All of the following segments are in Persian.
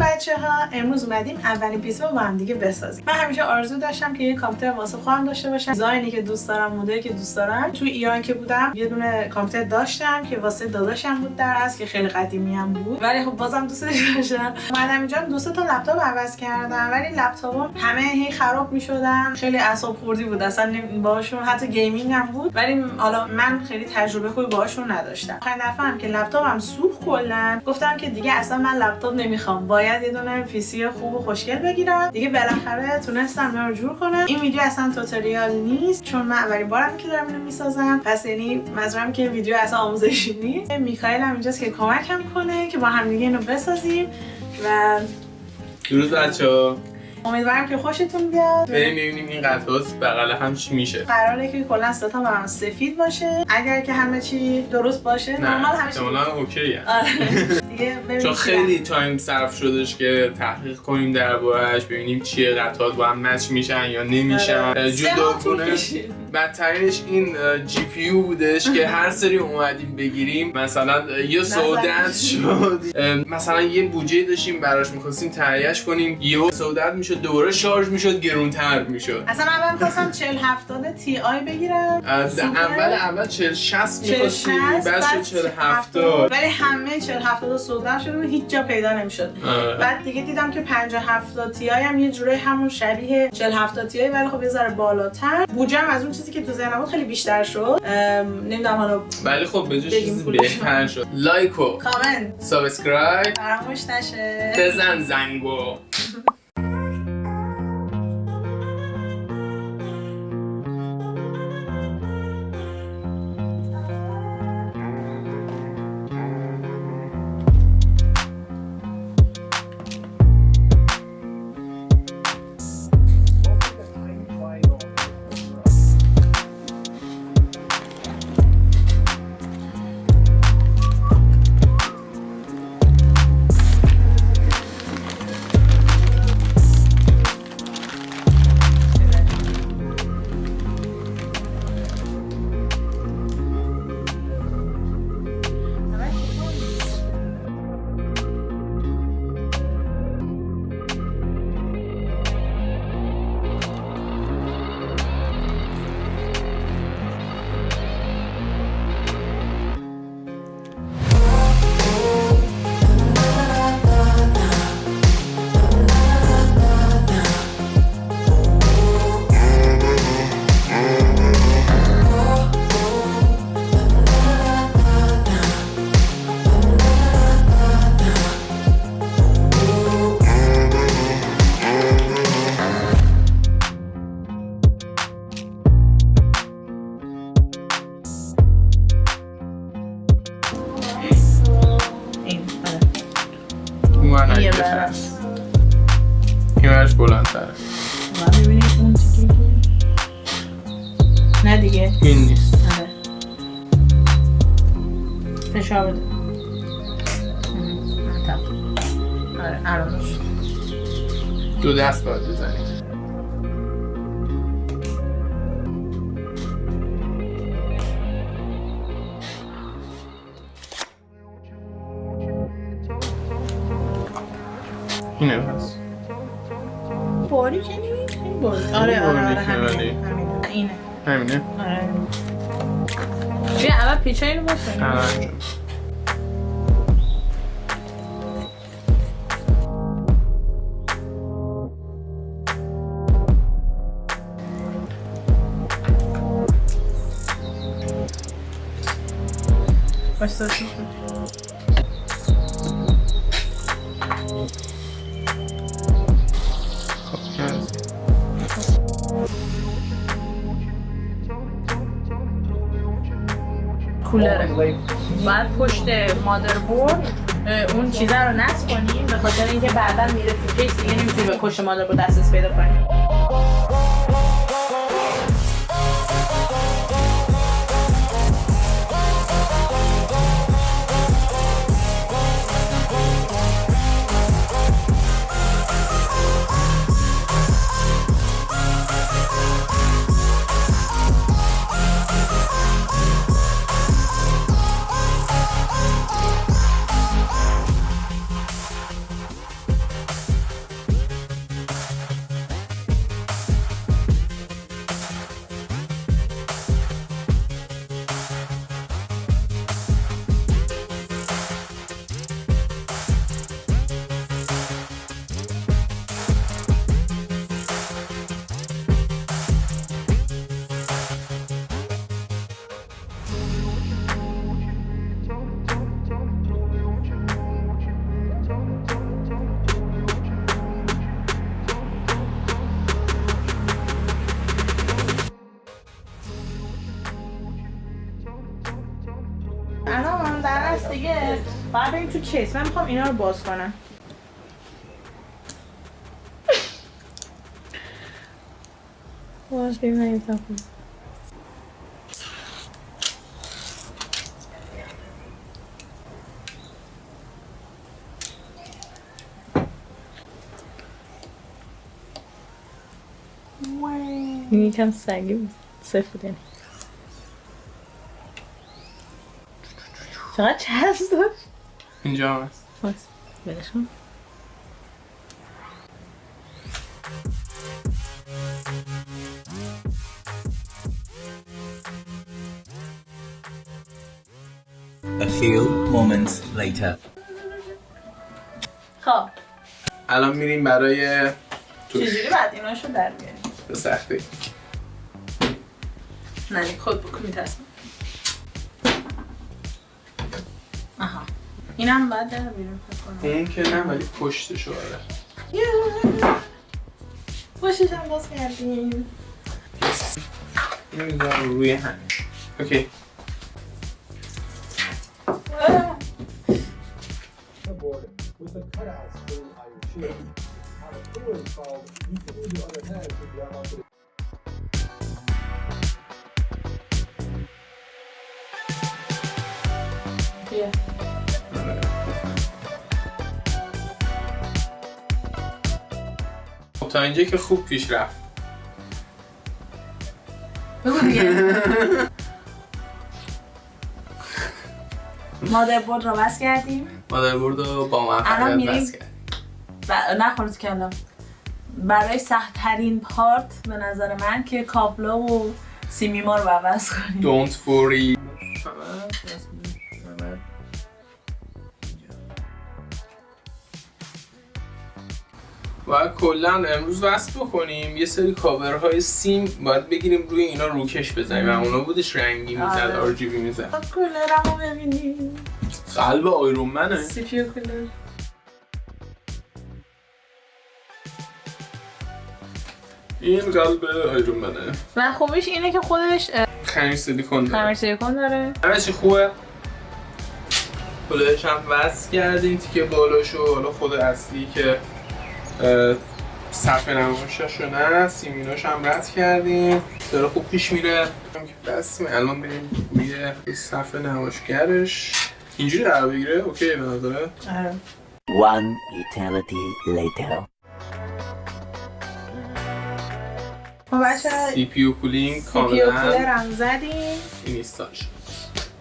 بچه‌ها، امروز اومدیم اولین پیس رو با هم دیگه بسازیم. من همیشه آرزو داشتم که یه کامپیوتر واسه خودم داشته باشم. دیزاینی که دوست دارم، مدلی که دوست دارم. تو ایران که بودم یه دونه کامپیوتر داشتم که واسه داداشم بود در اصل که خیلی قدیمی هم بود. ولی خب بازم دوستش داشتم. اومدم اینجا دو سه تا لپتاپ عوض کردم، ولی لپتاپام همه هی خراب می‌شدن. خیلی اعصاب خوردی بود. اصلا باهاشون حتی گیمینگ هم بود. ولی حالا من خیلی تجربه خوبی باهاشون نداشتم. آخرین دفعه هم که لپتاپم سوخت کلا گفتم که دیگه اصلا من لپتاپ نمیخوام. باید یه دونه پیسی خوب و خوشگل بگیرم. دیگه بالاخره تونستم اینو جور کنم. این ویدیو اصلا توتوریال نیست چون من اولین بارم که دارم اینو میسازم. پس یعنی منظورم که ویدیو اصلا آموزشی نیست. میکائیل هم اینجاست که کمکم کنه که با هم دیگه اینو بسازیم و درود بچه‌ها. امیدوارم که خوشتون بیاد. بریم ببینیم این قطعات بغل هم چی میشه. قراره که کلا سه تا برام سفید باشه. اگر که همه چی درست باشه نرمال همه چی اوکی. دیگه چون خیلی تایم صرف شدش که تحقیق کنیم درباره‌اش، ببینیم چیه قطعات با هم مچ میشن یا نمیشن. جدا کنه. بدترینش این جی پی یو بودش که هر سری اومدیم بگیریم مثلا یه سودت شد، مثلا یه بودجه داشتیم براش می‌خواستیم تهیه‌اش کنیم، یهو سودت میشد، دوباره شارژ میشد، گرونتر میشد. اصلا من می‌خواستم 4070 تی آی بگیرم. اول 4060 می‌خواستیم، بعد شد 4070. ولی همه 4070 سودا شد و هیچ جا پیدا نمی‌شد. بعد دیگه دیدم که 5070 تی آی هم یه جوری همون شبیه 4070 تی آی ولی خب یه ذره بالاتر. بودجه‌م از اون چیزی که تو ذهنم بود خیلی بیشتر شد. نمیدونم حالا ولی خب به جای چیزی بهتر شد. لایک و کامنت سابسکرایب فراموش نشه. بزن زنگو. اینورش بلندتره. من ببینیم اون چیزی که نه دیگه این نیست. فشار بده. آره الانش دو دست باید بزنید. اینه پس باری که نیست این باری. آره همینه. همینه؟ آره بیا اول پیچه اینو بسنیم. انجام باشتا شد کولره. بعد پشت مادربرد اون چیزا رو نصب کنیم به خاطر اینکه بعدا میره تو کیس دیگه نمیتونی به پشت مادربرد دسترسی پیدا کنی. دیگه بعد این تو کیس من میخوام اینا رو باز کنم. باز ببینیم تا خوب. این یکم سنگی بود سفیده چقدر چسب داشت اینجا هست باز بدشون A few moments later. خب الان میریم برای چجوری بعد ایناشو در بیاریم؟ به سختی نه خود بکن میترسم. آها اینم بعد در بیاریم فکر کنم. اون که نه ولی پشتشو آره پشتش هم باز کردیم. این میذارم روی همین اوکی board with the cutouts for the iron shield. On a cooler installed, you can use your other hand to grab onto the بیا. خب تا اینجا که خوب پیش رفت بگو دیگه. مادربرد رو بس کردیم. مادربرد رو با الان موفقیت میریم. بس کرد نخورد کلم برای سخت ترین پارت به نظر من که کابلا و سیمیما رو عوض کنیم. Don't worry باید کلا امروز وصل بکنیم یه سری کاورهای سیم باید بگیریم روی اینا روکش بزنیم و اونا بودش رنگی میزد آره. RGB میزد کولرمو ببینیم. قلب آیرون منه سی پی یو کولر. این قلب آیرون منه و خوبیش اینه که خودش خمیر سیلیکون خمیر داره سیلیکون داره. همه چی خوبه کلش هم وصل کردیم تیکه بالاشو حالا خود اصلی که صفحه نمایشش رو نه سیمیناش هم رد کردیم داره خوب پیش میره بس الان بریم روی صفحه نمایشگرش اینجوری قرار بگیره اوکی به نظره آره. One eternity later. خب بچه سی پی یو کولینگ سی پی یو کاملا کولر هم زدیم. اینستاش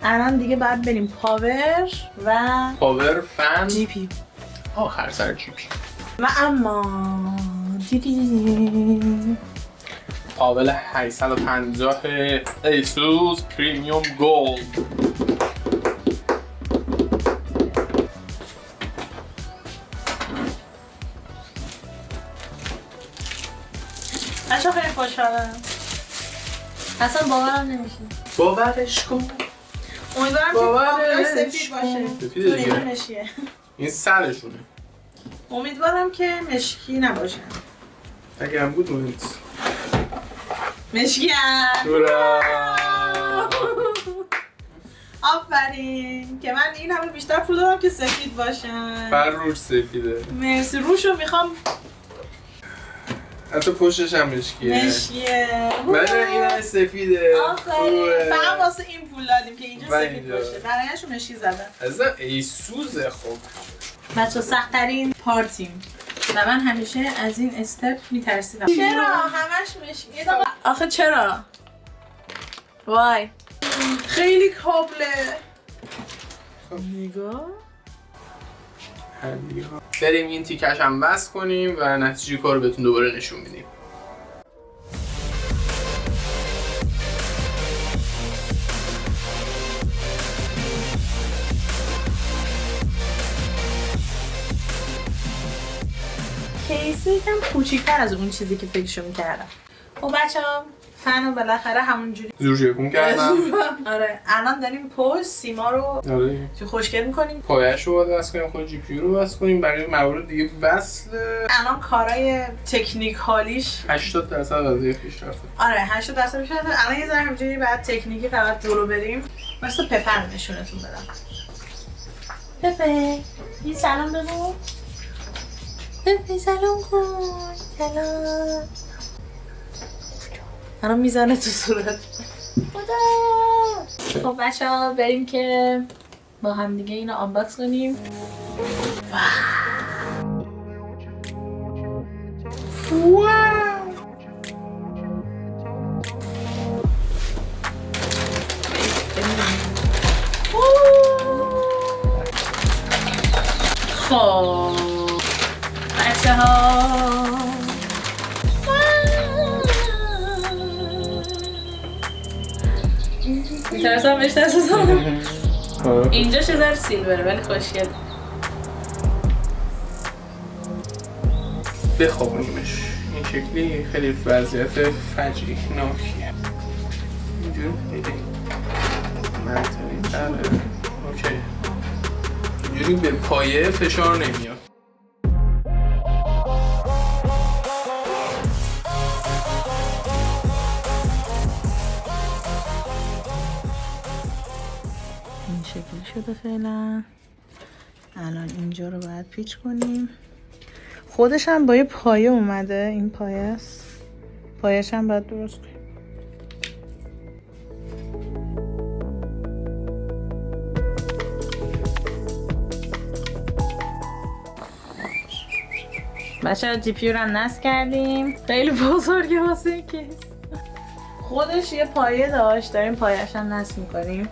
الان دیگه باید بریم پاور و پاور فن جی پی آخر سر جی پی و اما دیدی قابل 850 ایسوس پریمیوم گولد بچه خیلی خوشحالم اصلا باورم نمیشه. باورش کن امیدوارم که کاملا سفید باشه. سفیده دیگه. تو مشکیه. این سرشونه امیدوارم که مشکی نباشه. اگه هم بود مهم نیست مشکی هم. هورا آفرین که من این همه بیشتر پول دارم که سفید باشن. فر روش سفیده مرسی روشو میخوام حتی پشتش هم مشکیه مشکیه. من این سفیده آفرین فقط واسه این پول دادیم که اینجا و سفید اینجا. باشه. بقیه‌شو مشکی زدم. ازم ایسوزه خب بچه سخت ترین پارتیم و من همیشه از این استپ میترسیدم. چرا؟ همش مشکی. آخه چرا؟ وای خیلی کابله. نگاه بریم این تیکش هم بس کنیم و نتیجه کار بهتون دوباره نشون میدیم کیسه یکم کوچیک‌تر از اون چیزی که فکرشو میکردم. خب بچه‌ها فنو بالاخره همونجوری زور جیبون کردم آره الان داریم پشت سیما رو آره تو خوشگل میکنیم. پایش رو باید وصل کنیم خود جی پی یو رو وصل کنیم بقیه موارد دیگه وصله الان کارهای تکنیکالیش 80% قضیه پیش رفته آره 80% میشه. الان یه ذره همینجوری بعد تکنیکی فقط جلو بریم. مثلا پپر نشونتون بدم. پپه یه سلام بگو. پپه سلام کن. سلام. الان میزنه تو صورت. خدا. خب بچه ها بریم که با هم دیگه اینو آنباکس کنیم. واو. خب بچه ها میترسم بهش دست بزنم. اینجا شزار سیلوره ولی خوشگل. بخوابونیمش این شکلی خیلی وضعیت فجیح ناکیه. اینجور خیلی منطقی تره. اوکی اینجوری به پایه فشار نمیاد. این شکلی شده فعلا. الان اینجا رو باید پیچ کنیم. خودش هم با یه پایه اومده. این پایه است. پایه‌ش هم باید درست کنیم. بچه جی پی رو هم نصب کردیم. خیلی بزرگه واسه این کیس. خودش یه پایه داشت. داریم پایه‌اش هم نصب می‌کنیم.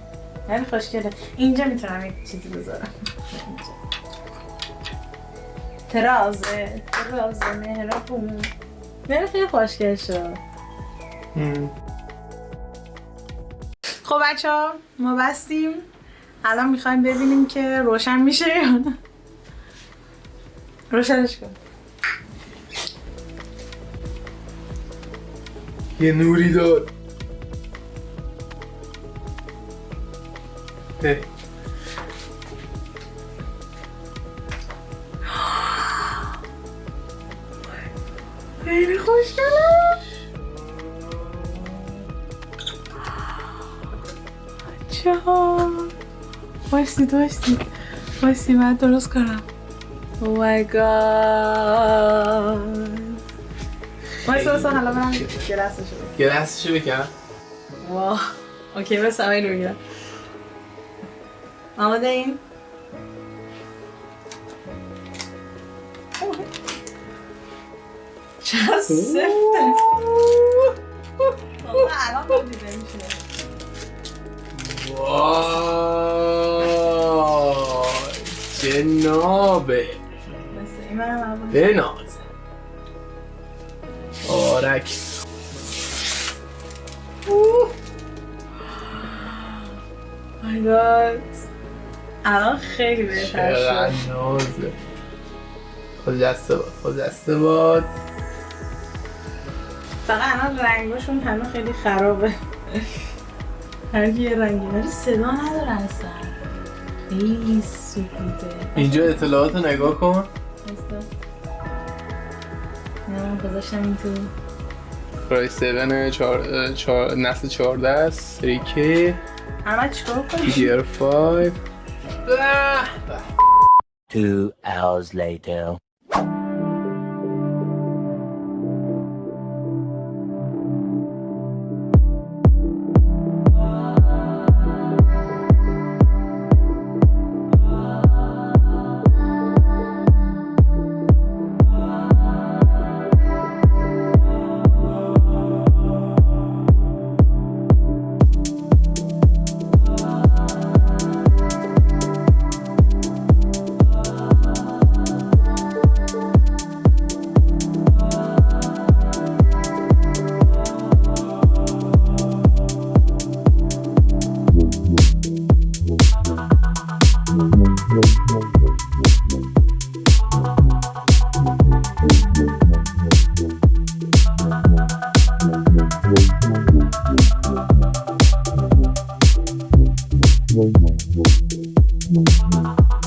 خیلی خوشگله. اینجا میتونم یک چیزی بذارم. ترازه مهربون. خیلی خوشگل شد. خب بچه ها ما بستیم. الان میخوایم ببینیم که روشن میشه یا نه. روشنش کن. یه نوری داد. خیلی خوشگله. بچه‌ها وایسید من درست کنم. او مای گاد. وایسا حالا من گلسشو بکنم. واه اوکی بس اولی رو میگیرم. آماده این؟ چقدر سفته. الان با دیده میشه. وای جنابه بناز آرک. مای گاد الان خیلی بهتر شد. چقدر نازه. خود دسته باد. فقط الان رنگاشون همه خیلی خرابه. هر کی یه رنگی ولی صدا نداره اصلا. خیلی سکوته. اینجا اطلاعات رو نگاه کن. نه گذاشتم این تو. رای 7 نسل 14 است. سری کی اما چیکار کنیم؟ DDR5. 2 hours later. Thank you.